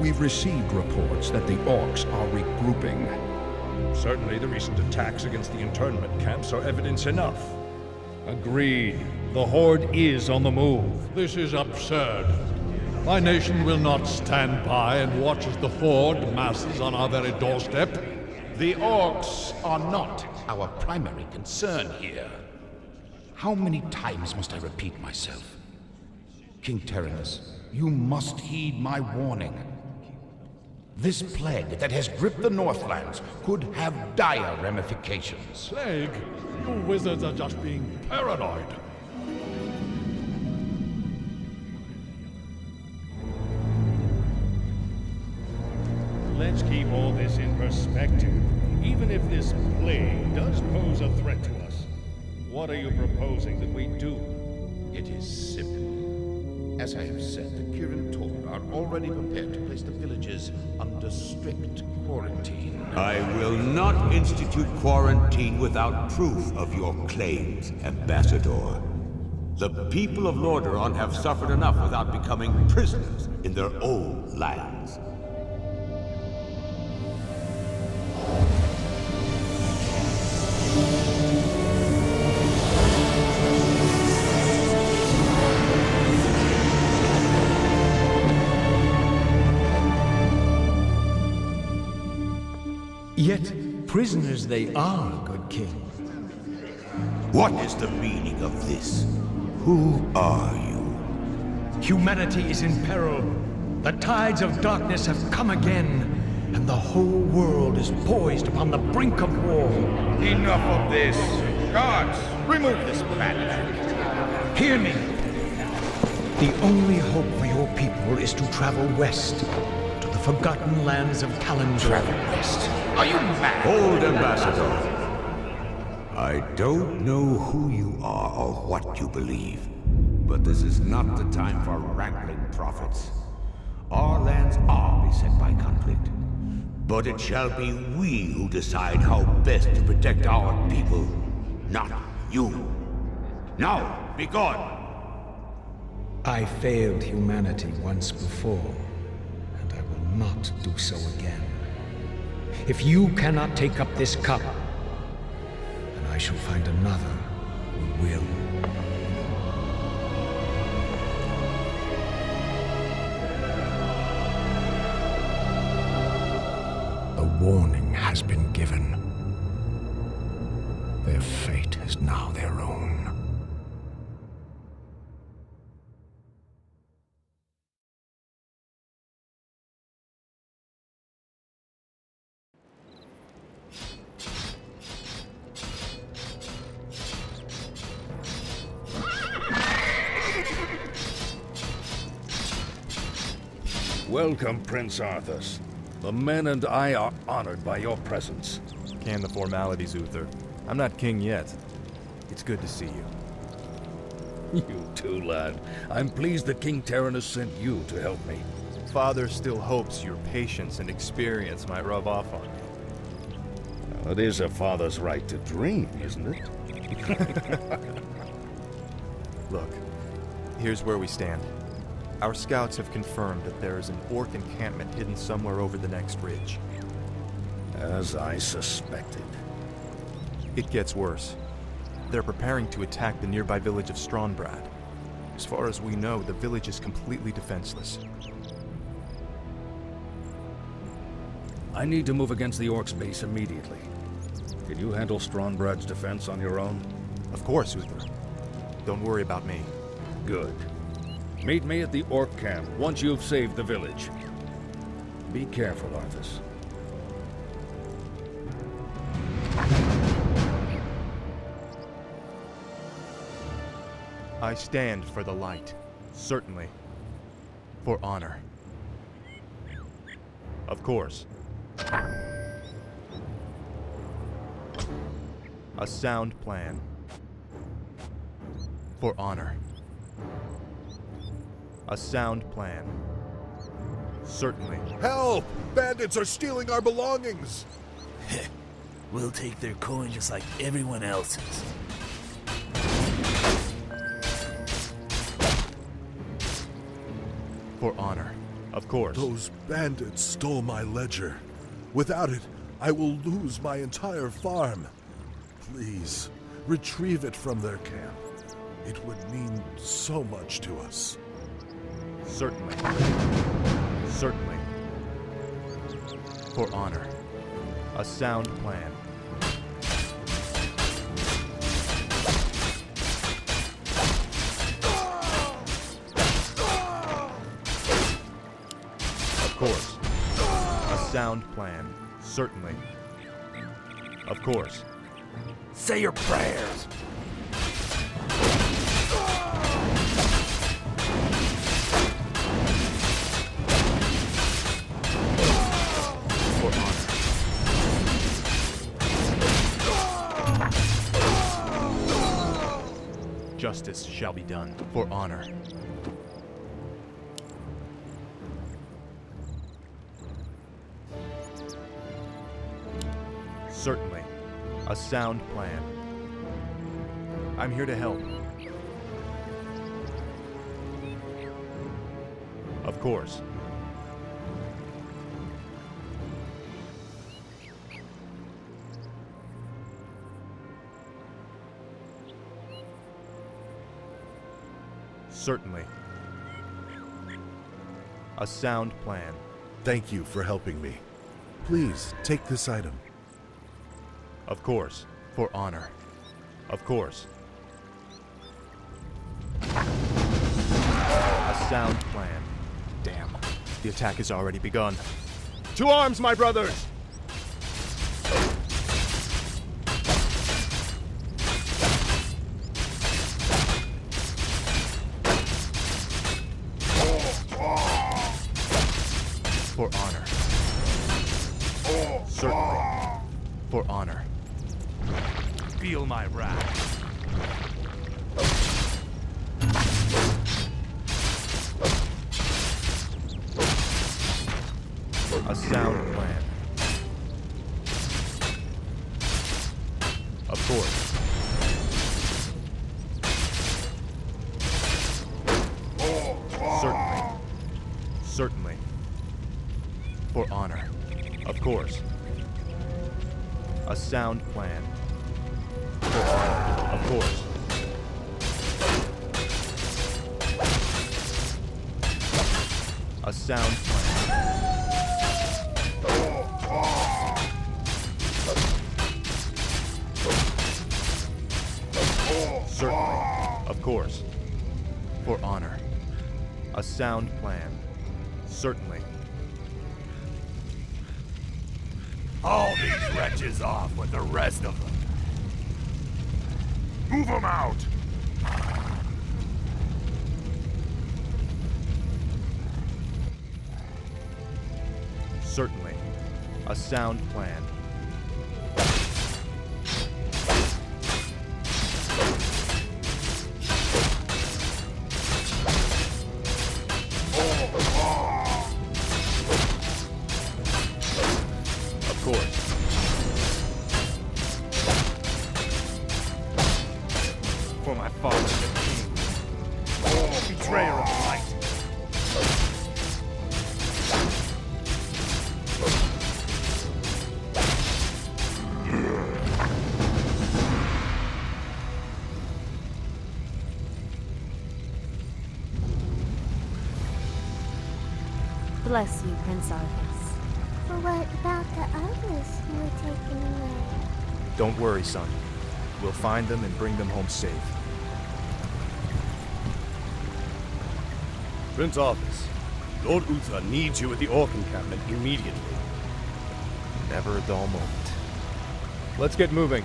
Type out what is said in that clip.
We've received reports that the orcs are regrouping. Certainly the recent attacks against the internment camps are evidence enough. Agreed. The Horde is on the move. This is absurd. My nation will not stand by and watch as the Horde masses on our very doorstep. The orcs are not our primary concern here. How many times must I repeat myself? King Tyrannus, you must heed my warning. This plague that has gripped the Northlands could have dire ramifications. Plague? You wizards are just being paranoid. Let's keep all this in perspective. Even if this plague does pose a threat to us, what are you proposing that we do? It is simple. As I have said, the Kirin Tor are already prepared to place the villages under strict quarantine. I will not institute quarantine without proof of your claims, Ambassador. The people of Lordaeron have suffered enough without becoming prisoners in their own lands. Yet prisoners they are, good king. What is the meaning of this? Who are you? Humanity is in peril. The tides of darkness have come again, and the whole world is poised upon the brink of war. Enough of this. Guards, remove this madman. Hear me. The only hope for your people is to travel west, to the forgotten lands of Kalimdor. Travel west? Are you mad? Hold, Ambassador. I don't know who you are or what you believe, but this is not the time for wrangling prophets. Our lands are beset by conflict, but it shall be we who decide how best to protect our people, not you. Now, be gone! I failed humanity once before, and I will not do so again. If you cannot take up this cup, then I shall find another who will. The warning has been given. Their fate is now their own. Welcome, Prince Arthas. The men and I are honored by your presence. Can the formalities, Uther. I'm not king yet. It's good to see you. You too, lad. I'm pleased that King Tyrannus sent you to help me. Father still hopes your patience and experience might rub off on you. Well, it is a father's right to dream, isn't it? Look, here's where we stand. Our scouts have confirmed that there is an orc encampment hidden somewhere over the next ridge. As I suspected. It gets worse. They're preparing to attack the nearby village of Strahnbrad. As far as we know, the village is completely defenseless. I need to move against the orcs' base immediately. Can you handle Strahnbrad's defense on your own? Of course, Uther. Don't worry about me. Good. Meet me at the orc camp once you've saved the village. Be careful, Arthas. I stand for the light, certainly. For honor. Of course. A sound plan. For honor. A sound plan. Certainly. Help! Bandits are stealing our belongings! We'll take their coin just like everyone else's. For honor. Of course. Those bandits stole my ledger. Without it, I will lose my entire farm. Please, retrieve it from their camp. It would mean so much to us. Certainly. Certainly. For honor. A sound plan. Of course. A sound plan. Certainly. Of course. Say your prayers. For honor. Justice shall be done. For honor. Certainly. A sound plan. I'm here to help. Of course. Certainly. A sound plan. Thank you for helping me. Please, take this item. Of course. For honor. Of course. A sound plan. Damn. The attack has already begun. To arms, my brothers! For honor. Certainly. For honor. Feel my wrath. A sound plan. Of course. Certainly. Certainly. For honor. Of course. A sound plan. For honor. Of course. A sound plan. Certainly. Of course. For honor. A sound plan. Certainly. All these wretches off with the rest of them. Move them out! Certainly. A sound plan. Of course. For my father, the king. Betrayer of the light. Bless you, Prince Arthas. But what about the others who were taken away? Don't worry, son. We'll find them and bring them home safe. Prince Arthas, Lord Uther needs you at the Orc encampment immediately. Never a dull moment. Let's get moving.